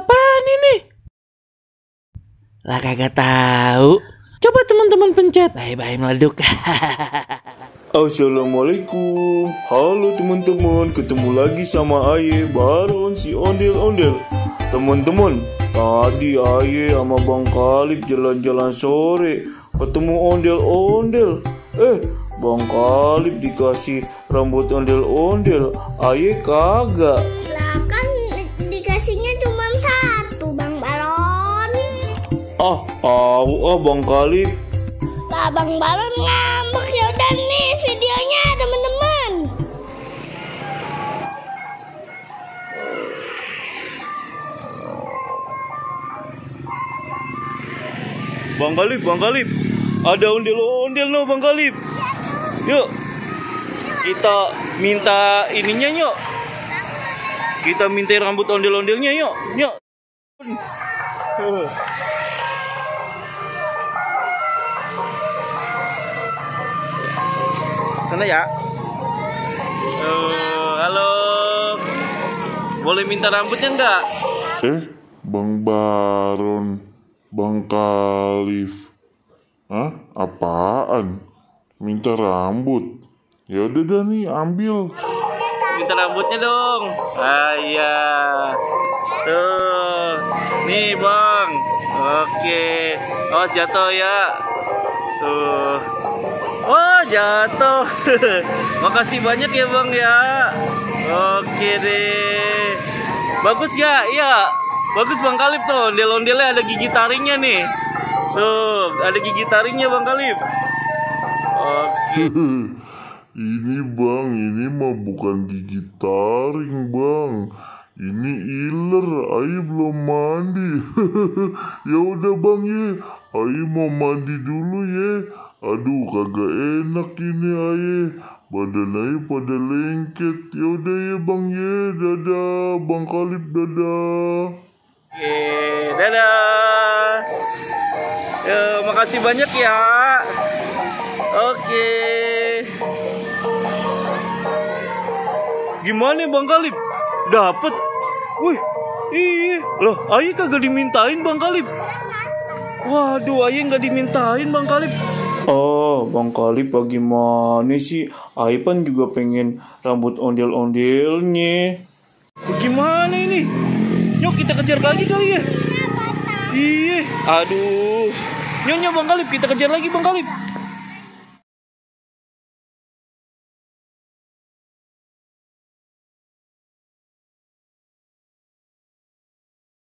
apaan ini? Lah kagak tahu. Coba teman-teman pencet. Bye-bye meleduk. Assalamualaikum. Halo teman-teman, ketemu lagi sama Aye Baron si ondel-ondel. Teman-teman, tadi Aye sama Bang Kalib jalan-jalan sore, ketemu ondel-ondel. Bang Kalib dikasih rambut ondel-ondel, Aye kagak. Lah kan dikasihnya cuma satu, Bang Baron. Bang Kalib. Lah Bang Baron ngambek. Yaudah nih videonya teman-teman. Bang Kalib, ada ondel-ondel no Bang Kalib. Yuk, kita minta ininya yuk. Kita minta rambut ondel-ondelnya yuk. Sana ya. Halo. Boleh minta rambutnya enggak? Bang Baron, Bang Kalif. Apaan? Minta rambut? Ya udah dah nih, ambil. Minta rambutnya dong. Iya. Tuh. Nih, Bang. Oke. Oh, jatuh ya. Tuh. Oh, jatuh. Makasih banyak ya, Bang ya. Oke deh. Bagus gak? Iya. Bagus Bang Kalib tuh. Ondel-ondelnya ada gigi taringnya nih. Tuh, ada gigi taringnya Bang Kalib. Oke. Ini Bang, ini mah bukan gigi taring Bang. Ini iler, Aye belum mandi. Ya udah Bang ye, Aye mau mandi dulu ye. Aduh kagak enak ini Aye. Badan Aye pada lengket. Ya udah ye Bang ye, dadah Bang Kalib, dadah. Oke, dadah. Makasih banyak ya. Oke. Gimana Bang Kalib? Dapet? Wih, iya. Loh, Aye kagak dimintain Bang Kalib. Waduh, Aye nggak dimintain Bang Kalib. Oh, Bang Kalib bagaimana sih? Aye kan juga pengen rambut ondel-ondelnya. Gimana ini? Yuk kita kejar lagi kali ya. Iya. Aduh. Nyonya Bang Kalib, kita kejar lagi Bang Kalib.